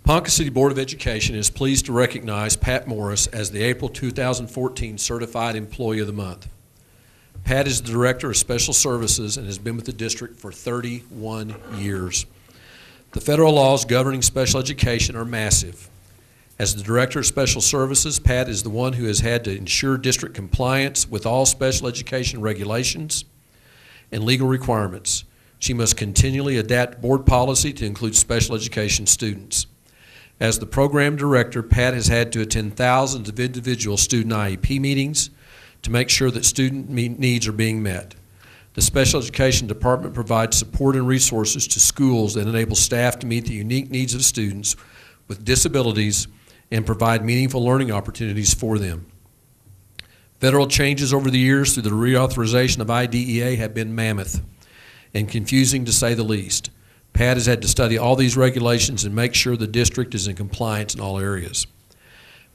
Ponca City Board of Education is pleased to recognize Pat Morris as the April 2014 Certified Employee of the Month. Pat is the Director of Special Services and has been with the district for 31 years. The federal laws governing special education are massive. As the Director of Special Services, Pat is the one who has had to ensure district compliance with all special education regulations and legal requirements. She must continually adapt board policy to include special education students. As the program director, Pat has had to attend thousands of individual student IEP meetings to make sure that student needs are being met. The Special Education Department provides support and resources to schools that enable staff to meet the unique needs of students with disabilities and provide meaningful learning opportunities for them. Federal changes over the years through the reauthorization of IDEA have been mammoth and confusing to say the least. Pat has had to study all these regulations and make sure the district is in compliance in all areas.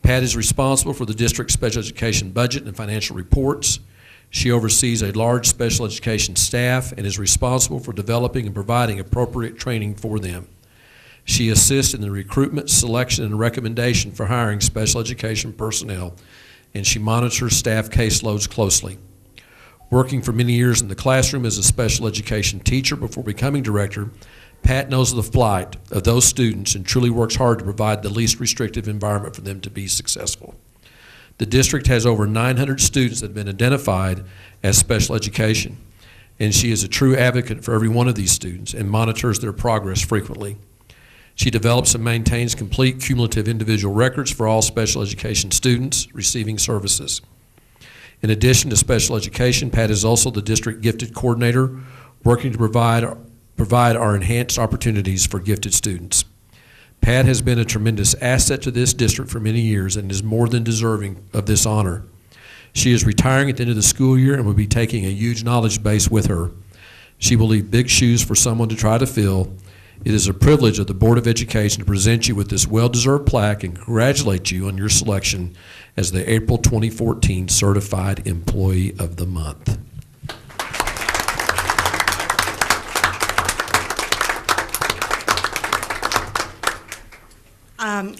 Pat is responsible for the district's special education budget and financial reports. She oversees a large special education staff and is responsible for developing and providing appropriate training for them. She assists in the recruitment, selection, and recommendation for hiring special education personnel, and she monitors staff caseloads closely. Working for many years in the classroom as a special education teacher before becoming director, Pat knows the plight of those students and truly works hard to provide the least restrictive environment for them to be successful. The district has over 900 students that have been identified as special education, and she is a true advocate for every one of these students and monitors their progress frequently. She develops and maintains complete cumulative individual records for all special education students receiving services. In addition to special education, Pat is also the district gifted coordinator, working to provide our enhanced opportunities for gifted students. Pat has been a tremendous asset to this district for many years and is more than deserving of this honor. She is retiring at the end of the school year and will be taking a huge knowledge base with her. She will leave big shoes for someone to try to fill. It is a privilege of the Board of Education to present you with this well-deserved plaque and congratulate you on your selection as the April 2014 Certified Employee of the Month.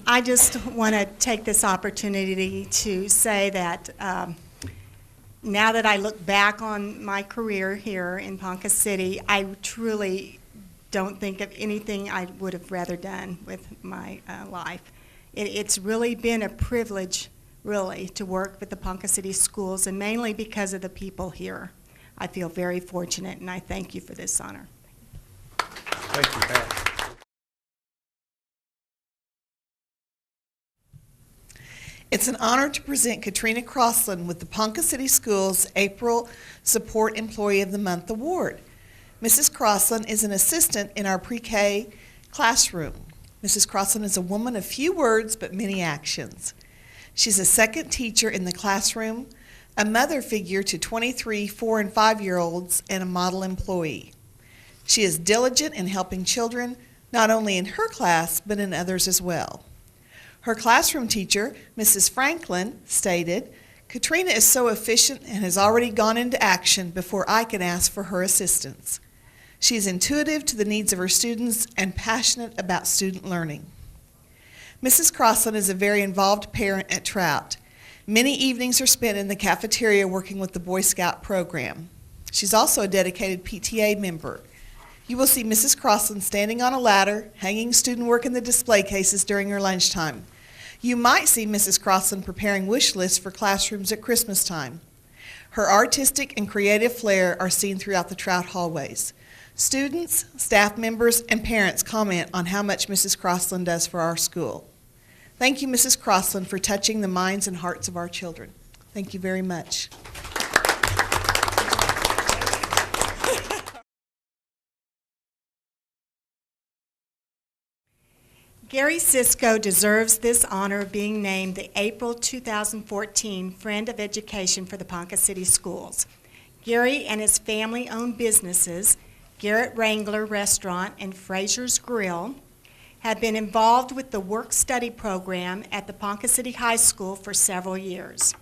I just want to take this opportunity to say that now that I look back on my career here in Ponca City, I truly don't think of anything I would have rather done with my life. It's really been a privilege, really, to work with the Ponca City schools, and mainly because of the people here. I feel very fortunate, and I thank you for this honor. Thank you, Pat. It's an honor to present Katrina Crossland with the Ponca City Schools April Support Employee of the Month Award. Mrs. Crossland is an assistant in our pre-K classroom. Mrs. Crossland is a woman of few words but many actions. She's a second teacher in the classroom, a mother figure to 23 4- and 5-year-olds, and a model employee. She is diligent in helping children, not only in her class but in others as well. Her classroom teacher, Mrs. Franklin, stated, "Katrina is so efficient and has already gone into action before I can ask for her assistance. She is intuitive to the needs of her students and passionate about student learning." Mrs. Crossland is a very involved parent at Trout. Many evenings are spent in the cafeteria working with the Boy Scout program. She's also a dedicated PTA member. You will see Mrs. Crossland standing on a ladder, hanging student work in the display cases during her lunchtime. You might see Mrs. Crossland preparing wish lists for classrooms at Christmas time. Her artistic and creative flair are seen throughout the Trout hallways. Students, staff members, and parents comment on how much Mrs. Crossland does for our school. Thank you, Mrs. Crossland, for touching the minds and hearts of our children. Thank you very much. Gary Sisco deserves this honor of being named the April 2014 Friend of Education for the Ponca City Schools. Gary and his family own businesses, Garrett Wrangler Restaurant and Fraser's Grill, have been involved with the work-study program at the Ponca City High School for several years.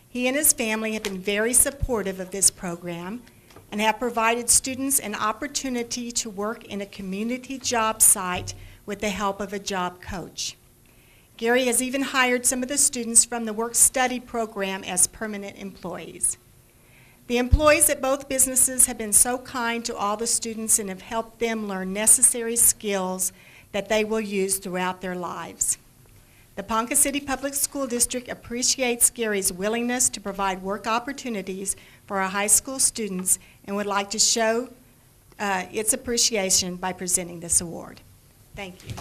He and his family have been very supportive of this program and have provided students an opportunity to work in a community job site with the help of a job coach. Gary has even hired some of the students from the work-study program as permanent employees. The employees at both businesses have been so kind to all the students and have helped them learn necessary skills that they will use throughout their lives. The Ponca City Public School District appreciates Gary's willingness to provide work opportunities for our high school students and would like to show its appreciation by presenting this award. Thank you.